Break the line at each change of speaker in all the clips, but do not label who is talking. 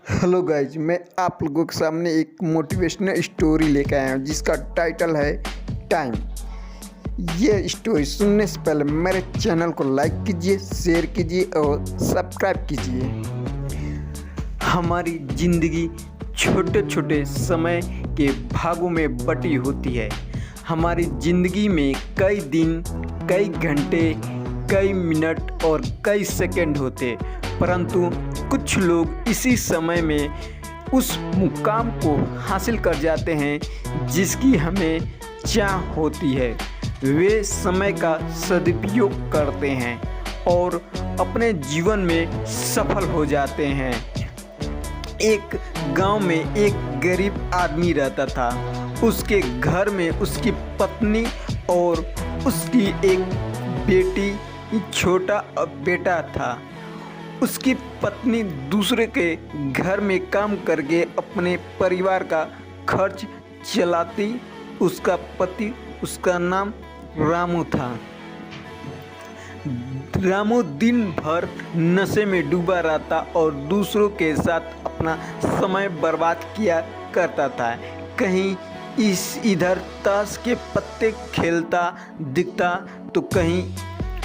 Hello guys, मैं आप लोगों के सामने एक मोटिवेशनल स्टोरी लेकर आया हूँ जिसका टाइटल है टाइम। ये स्टोरी सुनने से पहले मेरे चैनल को लाइक कीजिए, शेयर कीजिए और सब्सक्राइब कीजिए। हमारी ज़िंदगी छोटे छोटे समय के भागों में बटी होती है। हमारी ज़िंदगी में कई दिन, कई घंटे, कई मिनट और कई सेकंड होते, परंतु कुछ लोग इसी समय में उस मुकाम को हासिल कर जाते हैं जिसकी हमें चाह होती है। वे समय का सदुपयोग करते हैं और अपने जीवन में सफल हो जाते हैं। एक गांव में एक गरीब आदमी रहता था। उसके घर में उसकी पत्नी और उसकी एक बेटी, छोटा बेटा था। उसकी पत्नी दूसरे के घर में काम करके अपने परिवार का खर्च चलाती। उसका पति, उसका नाम रामू था। रामू दिन भर नशे में डूबा रहता और दूसरों के साथ अपना समय बर्बाद किया करता था। कहीं इधर ताश के पत्ते खेलता दिखता तो कहीं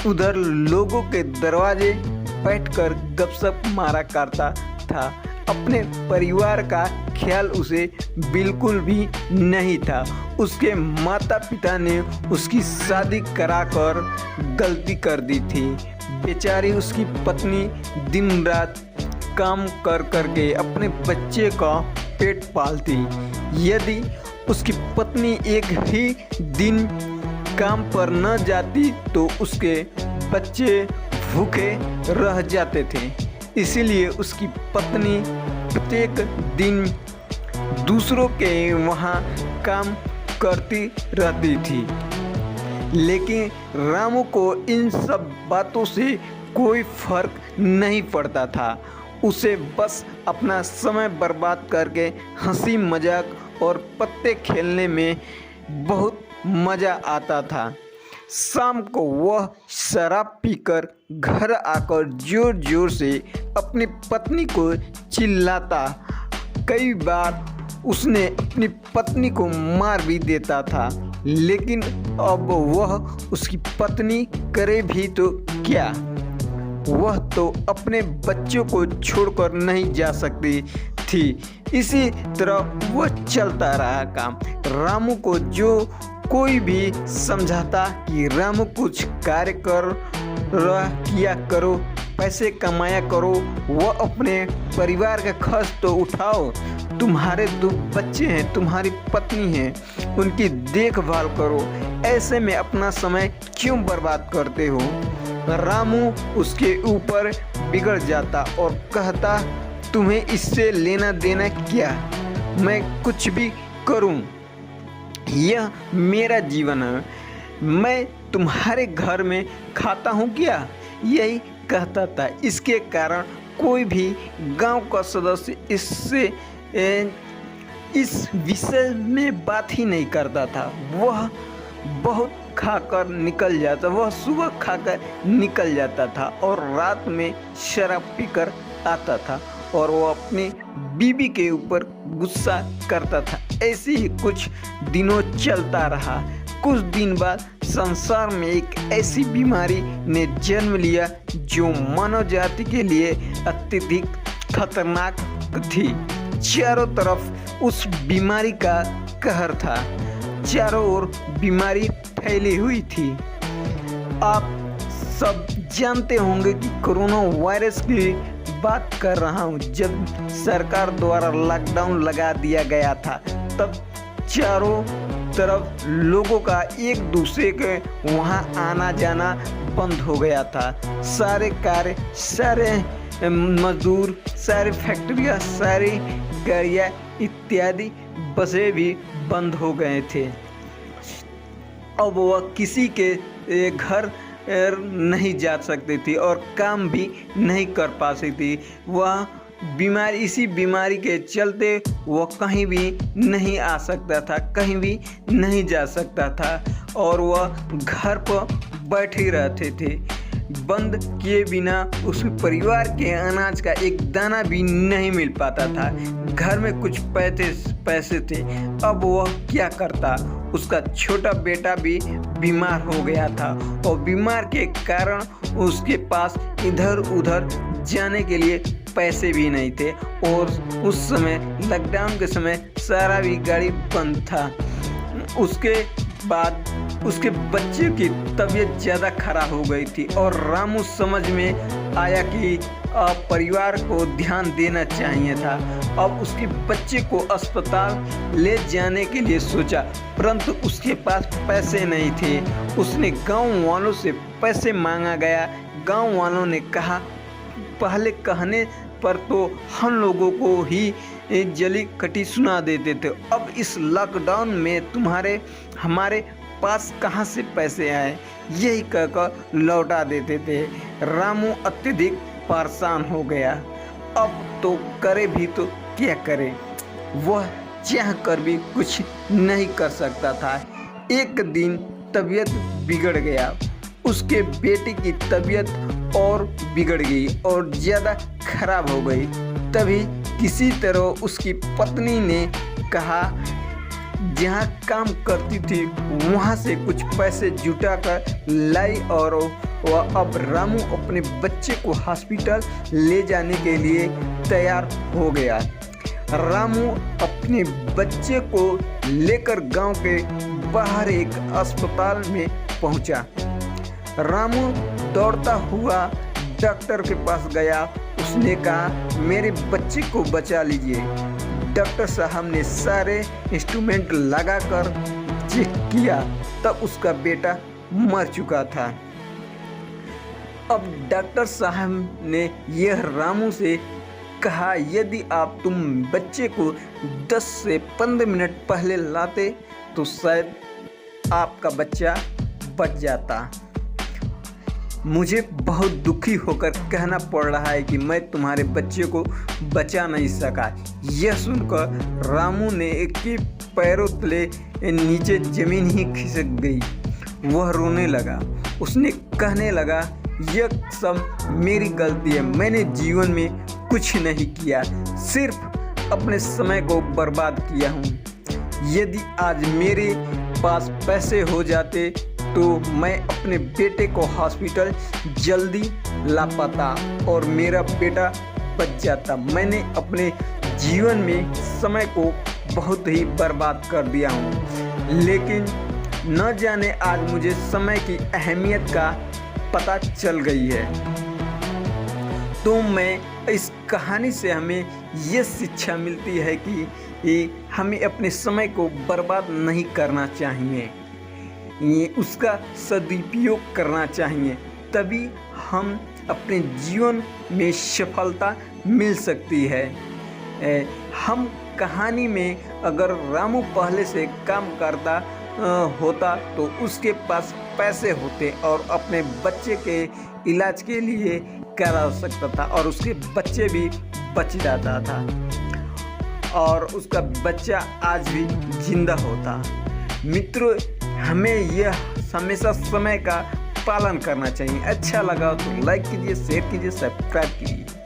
उधर लोगों के दरवाजे बैठकर गपशप मारा करता था। अपने परिवार का ख्याल उसे बिल्कुल भी नहीं था। उसके माता पिता ने उसकी शादी कराकर गलती कर दी थी। बेचारी उसकी पत्नी दिन रात काम कर करके अपने बच्चे का पेट पालती। यदि उसकी पत्नी एक ही दिन काम पर न जाती तो उसके बच्चे भूखे रह जाते थे। इसीलिए उसकी पत्नी प्रत्येक दिन दूसरों के वहाँ काम करती रहती थी। लेकिन रामू को इन सब बातों से कोई फर्क नहीं पड़ता था। उसे बस अपना समय बर्बाद करके हंसी मजाक और पत्ते खेलने में बहुत मज़ा आता था। शाम को वह शराब पीकर घर आकर जोर जोर से अपनी पत्नी को चिल्लाता। कई बार उसने अपनी पत्नी को मार भी देता था। लेकिन अब वह उसकी पत्नी करे भी तो क्या, वह तो अपने बच्चों को छोड़कर नहीं जा सकती थी। इसी तरह वह चलता रहा काम। रामू को जो कोई भी समझाता कि रामू कुछ कार्य किया करो, पैसे कमाया करो, वह अपने परिवार का खर्च तो उठाओ, तुम्हारे दो बच्चे हैं, तुम्हारी पत्नी है, उनकी देखभाल करो, ऐसे में अपना समय क्यों बर्बाद करते हो। रामू उसके ऊपर बिगड़ जाता और कहता, तुम्हें इससे लेना देना क्या, मैं कुछ भी करूं, यह मेरा जीवन है, मैं तुम्हारे घर में खाता हूँ क्या, यही कहता था। इसके कारण कोई भी गांव का सदस्य इस विषय में बात ही नहीं करता था। वह बहुत खाकर निकल जाता, वह सुबह खाकर निकल जाता था और रात में शराब पीकर आता था और वो अपनी बीवी के ऊपर गुस्सा करता था। ऐसे ही कुछ दिनों चलता रहा। कुछ दिन बाद संसार में एक ऐसी बीमारी ने जन्म लिया जो मानव जाति के लिए अत्यधिक खतरनाक थी। चारों तरफ उस बीमारी का कहर था। चारों ओर बीमारी फैली हुई थी। आप सब जानते होंगे कि कोरोना वायरस की बात कर रहा हूँ। जब सरकार द्वारा लॉकडाउन लगा दिया गया था तब चारों तरफ लोगों का एक दूसरे के वहाँ आना जाना बंद हो गया था। सारे कार्य, सारे मजदूर, सारी फैक्ट्रियाँ, सारी गाड़ियाँ इत्यादि बसें भी बंद हो गए थे। अब वह किसी के घर नहीं जा सकती थी और काम भी नहीं कर पा सकती। वह बीमारी, इसी बीमारी के चलते वह कहीं भी नहीं आ सकता था, कहीं भी नहीं जा सकता था और वह घर पर बैठे रहते थे। बंद किए बिना उस परिवार के अनाज का एक दाना भी नहीं मिल पाता था। घर में कुछ पैसे थे, अब वह क्या करता। उसका छोटा बेटा भी बीमार हो गया था और बीमार के कारण उसके पास इधर उधर जाने के लिए पैसे भी नहीं थे और उस समय लॉकडाउन के समय सारा भी गाड़ी बंद था। उसके बाद उसके बच्चे की तबीयत ज़्यादा खराब हो गई थी और रामू समझ में आया कि परिवार को ध्यान देना चाहिए था। अब उसके बच्चे को अस्पताल ले जाने के लिए सोचा, परंतु उसके पास पैसे नहीं थे। उसने गांव वालों से पैसे मांगा गया। गांव वालों ने कहा, पहले कहने पर तो हम लोगों को ही जली कटी सुना देते थे, अब इस लॉकडाउन में हमारे पास कहाँ से पैसे आए, यही कहकर लौटा देते थे। रामू अत्यधिक परेशान हो गया। अब तो करे भी तो क्या करे, वह चाह कर भी कुछ नहीं कर सकता था। एक दिन तबीयत बिगड़ गया, उसके बेटे की तबीयत और बिगड़ गई और ज़्यादा खराब हो गई। तभी किसी तरह उसकी पत्नी ने कहा, जहाँ काम करती थी वहाँ से कुछ पैसे जुटाकर लाई और वह अब रामू अपने बच्चे को हॉस्पिटल ले जाने के लिए तैयार हो गया। रामू अपने बच्चे को लेकर गांव के बाहर एक अस्पताल में पहुंचा। रामू दौड़ता हुआ डॉक्टर के पास गया। उसने कहा, मेरे बच्चे को बचा लीजिए। डॉक्टर साहब ने सारे इंस्ट्रूमेंट लगाकर चेक किया, तब उसका बेटा मर चुका था। अब डॉक्टर साहब ने यह रामू से कहा, यदि तुम बच्चे को 10 से 15 मिनट पहले लाते तो शायद आपका बच्चा बच जाता। मुझे बहुत दुखी होकर कहना पड़ रहा है कि मैं तुम्हारे बच्चे को बचा नहीं सका। यह सुनकर रामू ने के पैरों तले नीचे जमीन ही खिसक गई। वह रोने लगा। उसने कहने लगा, यह सब मेरी गलती है, मैंने जीवन में कुछ नहीं किया, सिर्फ अपने समय को बर्बाद किया हूँ। यदि आज मेरे पास पैसे हो जाते तो मैं अपने बेटे को हॉस्पिटल जल्दी ला पाता और मेरा बेटा बच जाता। मैंने अपने जीवन में समय को बहुत ही बर्बाद कर दिया हूँ, लेकिन न जाने आज मुझे समय की अहमियत का पता चल गई है। तो मैं इस कहानी से हमें ये शिक्षा मिलती है कि हमें अपने समय को बर्बाद नहीं करना चाहिए, ये उसका सदुपयोग करना चाहिए, तभी हम अपने जीवन में सफलता मिल सकती है। हम कहानी में अगर रामू पहले से काम करता होता तो उसके पास पैसे होते और अपने बच्चे के इलाज के लिए करा सकता था और उसके बच्चे भी बच जाता था और उसका बच्चा आज भी जिंदा होता। मित्रों, हमें यह हमेशा समय का पालन करना चाहिए। अच्छा लगा तो लाइक कीजिए, शेयर कीजिए, सब्सक्राइब कीजिए।